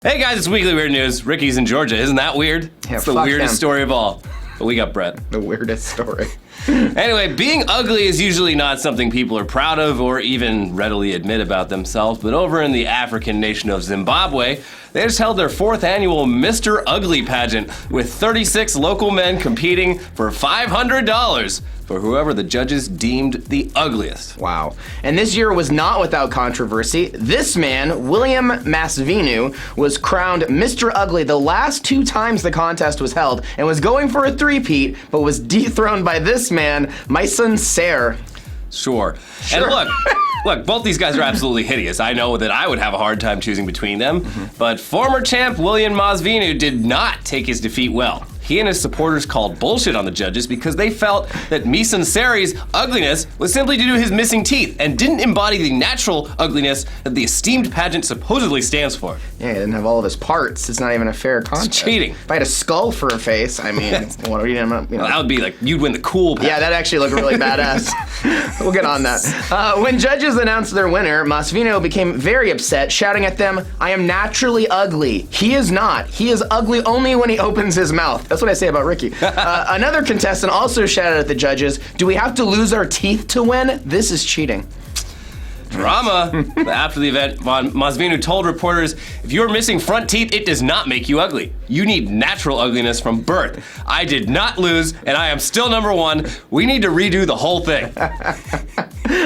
Hey guys, it's Weekly Weird News. Ricky's in Georgia. Isn't that weird? Yeah, it's the weirdest him. story of all. But we got Brett. The weirdest story. Anyway, being ugly is usually not something people are proud of or even readily admit about themselves, but over in the African nation of Zimbabwe, they just held their 4th annual Mr. Ugly pageant with 36 local men competing for $500 for whoever the judges deemed the ugliest. Wow. And this year was not without controversy. This man, William Masvinu, was crowned Mr. Ugly the last 2 times the contest was held and was going for a three-peat, but was dethroned by this man, my son Ser. Sure. And look, both these guys are absolutely hideous. I know that I would have a hard time choosing between them, but former champ William Masvinu did not take his defeat well. He and his supporters called bullshit on the judges because they felt that Misan Seri's ugliness was simply due to his missing teeth and didn't embody the natural ugliness that the esteemed pageant supposedly stands for. Yeah, he didn't have all of his parts. It's not even a fair contest. It's cheating. If I had a skull for a face, I mean, what are you know. Well, that would be like, you'd win the cool pageant. Yeah, that actually looked really badass. We'll get on that. When judges announced their winner, Masvino became very upset, shouting at them, "I am naturally ugly. He is not. He is ugly only when he opens his mouth." That's what I say about Ricky. Another contestant also shouted at the judges, "Do we have to lose our teeth to win? This is cheating." Drama. After the event, Masvinu told reporters, "If you're missing front teeth, it does not make you ugly. You need natural ugliness from birth. I did not lose, and I am still #1. We need to redo the whole thing."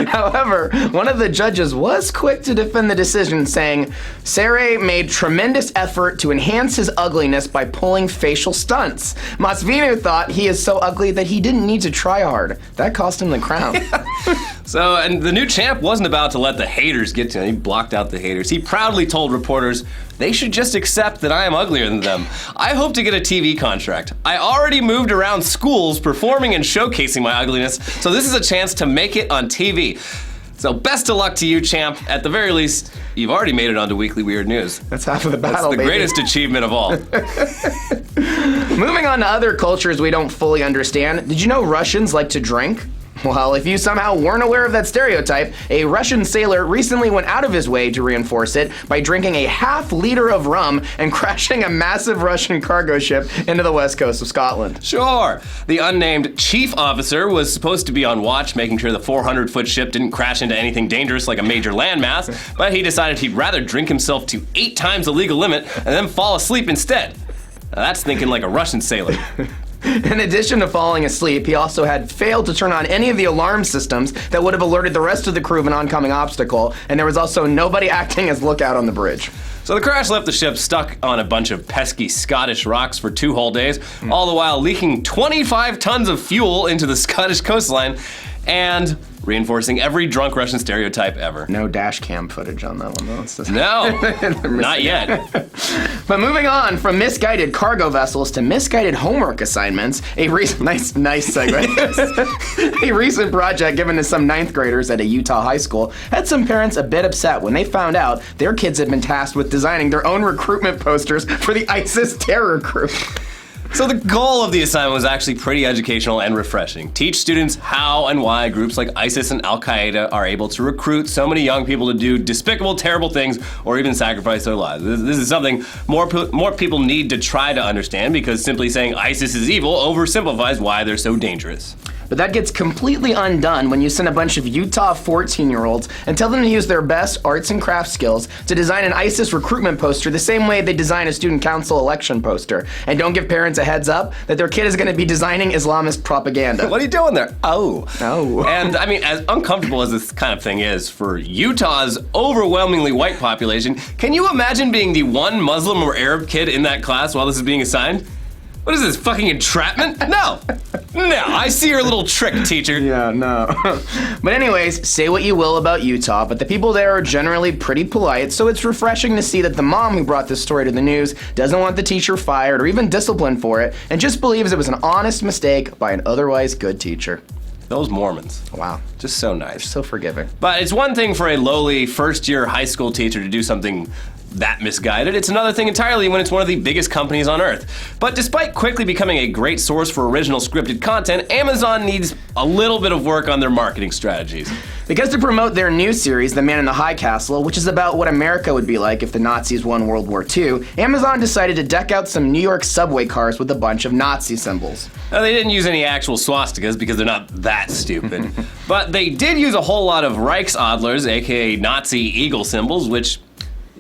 However, one of the judges was quick to defend the decision, saying, "Sere made tremendous effort to enhance his ugliness by pulling facial stunts. Masvinu thought he is so ugly that he didn't need to try hard. That cost him the crown." So, and the new champ wasn't about to let the haters get to him. He blocked out the haters. He proudly told reporters, "They should just accept that I am uglier than them. I hope to get a TV contract. I already moved around schools performing and showcasing my ugliness, so this is a chance to make it on TV. So best of luck to you, champ. At the very least, you've already made it onto Weekly Weird News." That's half of the battle, That's the baby. greatest achievement of all. Moving on to other cultures we don't fully understand, did you know Russians like to drink? Well, if you somehow weren't aware of that stereotype, a Russian sailor recently went out of his way to reinforce it by drinking a half-liter of rum and crashing a massive Russian cargo ship into the west coast of Scotland. Sure. The unnamed chief officer was supposed to be on watch, making sure the 400-foot ship didn't crash into anything dangerous like a major landmass, but he decided he'd rather drink himself to 8 times the legal limit and then fall asleep instead. Now that's thinking like a Russian sailor. In addition to falling asleep, he also had failed to turn on any of the alarm systems that would have alerted the rest of the crew of an oncoming obstacle, and there was also nobody acting as lookout on the bridge. So the crash left the ship stuck on a bunch of pesky Scottish rocks for 2 whole days, all the while leaking 25 tons of fuel into the Scottish coastline and reinforcing every drunk Russian stereotype ever. No dash cam footage on that one, though. It's just No, not yet. But moving on from misguided cargo vessels to misguided homework assignments, nice segue. A recent project given to some 9th graders at a Utah high school had some parents a bit upset when they found out their kids had been tasked with designing their own recruitment posters for the ISIS terror group. So the goal of the assignment was actually pretty educational and refreshing. Teach students how and why groups like ISIS and Al-Qaeda are able to recruit so many young people to do despicable, terrible things or even sacrifice their lives. This is something more people need to try to understand, because simply saying ISIS is evil oversimplifies why they're so dangerous. But that gets completely undone when you send a bunch of Utah 14-year-olds and tell them to use their best arts and crafts skills to design an ISIS recruitment poster the same way they design a student council election poster. And don't give parents a heads up that their kid is going to be designing Islamist propaganda. What are you doing there? Oh. Oh. And I mean, as uncomfortable as this kind of thing is for Utah's overwhelmingly white population, can you imagine being the one Muslim or Arab kid in that class while this is being assigned? What is this, fucking entrapment? No. No, I see your little trick, teacher. Yeah, no. But anyways, say what you will about Utah, but the people there are generally pretty polite, so it's refreshing to see that the mom who brought this story to the news doesn't want the teacher fired or even disciplined for it, and just believes it was an honest mistake by an otherwise good teacher. Those Mormons. Wow. Just so nice. So forgiving. But it's one thing for a lowly first-year high school teacher to do something that misguided. It's another thing entirely when it's one of the biggest companies on Earth. But despite quickly becoming a great source for original scripted content, Amazon needs a little bit of work on their marketing strategies. Because to promote their new series, The Man in the High Castle, which is about what America would be like if the Nazis won World War II, Amazon decided to deck out some New York subway cars with a bunch of Nazi symbols. Now, they didn't use any actual swastikas because they're not that stupid. But they did use a whole lot of Reichsadlers, aka Nazi eagle symbols, which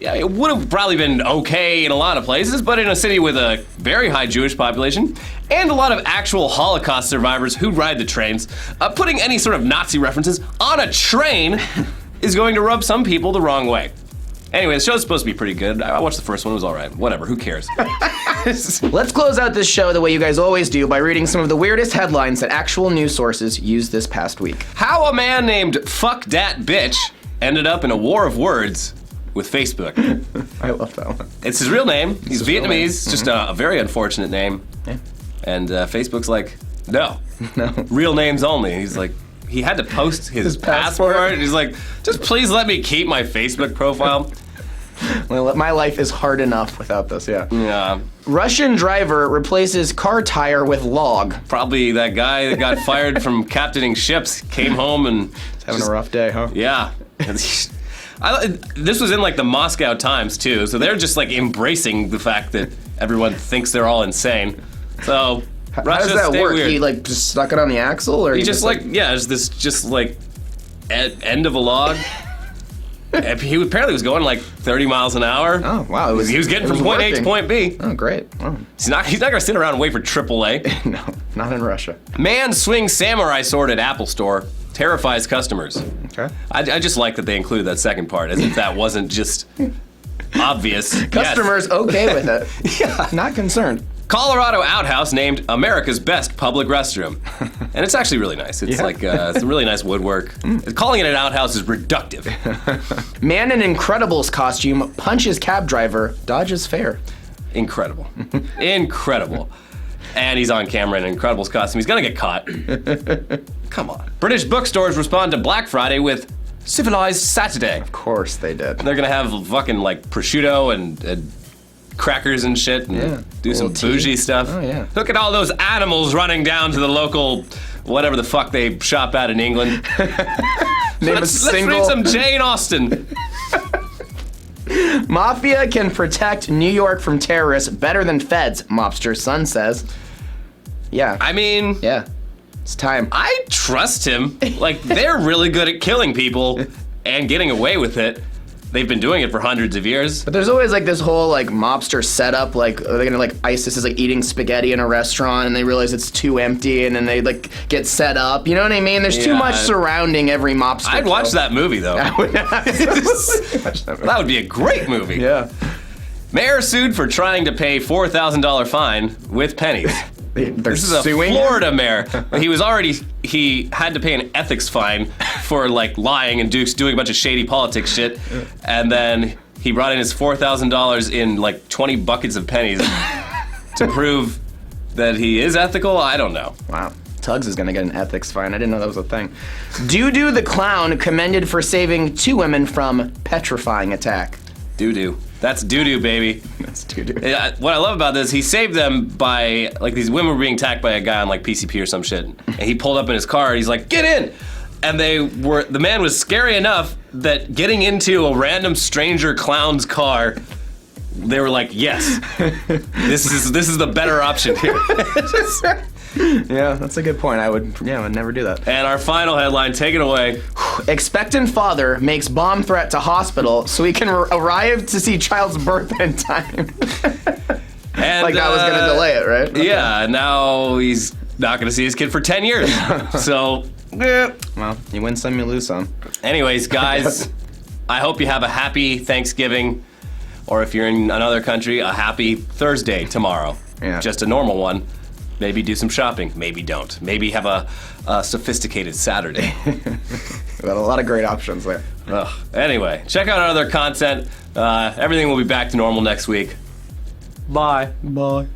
it would have probably been okay in a lot of places, but in a city with a very high Jewish population and a lot of actual Holocaust survivors who ride the trains, putting any sort of Nazi references on a train is going to rub some people the wrong way. Anyway, the show's supposed to be pretty good. I watched the first one, it was all right. Whatever, who cares? Let's close out this show the way you guys always do by reading some of the weirdest headlines that actual news sources used this past week. How a man named Fuck Dat Bitch ended up in a war of words with Facebook. I love that one. It's his real name. He's his real name. Vietnamese. It's just a very unfortunate name. Yeah. And Facebook's like, no. No. Real names only. He's like, he had to post his passport. He's like, just please let me keep my Facebook profile. Well, my life is hard enough without this, yeah. Yeah. Russian driver replaces car tire with log. Probably that guy that got fired from captaining ships came home and... Having a rough day, huh? Yeah. This was in like the Moscow Times too, so they're just like embracing the fact that everyone thinks they're all insane. So How Russia, does that stay work? weird. He like just stuck it on the axle, or He just like it's this just like end of a log. He apparently was going like 30 miles an hour. Oh wow! He was getting from point A to point B. Oh great! Wow. He's not gonna sit around and wait for AAA. No, not in Russia. Man swings samurai sword at Apple Store. Terrifies customers. Okay. I just like that they included that second part, as if that wasn't just obvious. Customers okay with it. Yeah. Not concerned. Colorado outhouse named America's best public restroom. And it's actually really nice. It's like it's really nice woodwork. Calling it an outhouse is reductive. Man in Incredibles costume punches cab driver, dodges fare. Incredible. Incredible. And he's on camera in an Incredibles costume. He's gonna get caught. Come on. British bookstores respond to Black Friday with Civilized Saturday. Of course they did. They're gonna have fucking like prosciutto and crackers and shit and do some bougie stuff. Oh yeah. Look at all those animals running down to the local whatever the fuck they shop at in England. Let's read some Jane Austen. Mafia can protect New York from terrorists better than feds, mobster's son says. Yeah. I mean, yeah. It's time. I trust him. Like, they're really good at killing people and getting away with it. They've been doing it for hundreds of years. But there's always like this whole like mobster setup, like they're gonna like ISIS is like eating spaghetti in a restaurant and they realize it's too empty and then they like get set up. You know what I mean? There's too much surrounding every mobster. I'd watch that movie though. I would absolutely watch that movie. That would be a great movie. Yeah. Mayor sued for trying to pay $4,000 fine with pennies. This is a Florida mayor. He had to pay an ethics fine for like lying and doing a bunch of shady politics shit, and then he brought in his $4,000 in like 20 buckets of pennies to prove that he is ethical. I don't know. Wow. Tugs is gonna get an ethics fine. I didn't know that was a thing. Doo-Doo the clown commended for saving 2 women from petrifying attack. Doo-doo. That's doo-doo, baby. That's doo-doo. What I love about this, he saved them by, like, these women were being attacked by a guy on, like, PCP or some shit. And he pulled up in his car, and he's like, get in! And the man was scary enough that getting into a random stranger clown's car, they were like, yes, this is the better option here. Yeah, that's a good point. I would never do that. And our final headline, take it away. Expectant father makes bomb threat to hospital so he can arrive to see child's birth in time. And, like that was going to delay it, right? Okay. Yeah, now he's not going to see his kid for 10 years. So, well, you win some, you lose some. Anyways, guys, I hope you have a happy Thanksgiving, or if you're in another country, a happy Thursday tomorrow. Yeah. Just a normal one. Maybe do some shopping. Maybe don't. Maybe have a sophisticated Saturday. We've got a lot of great options there. Anyway, check out our other content. Everything will be back to normal next week. Bye. Bye.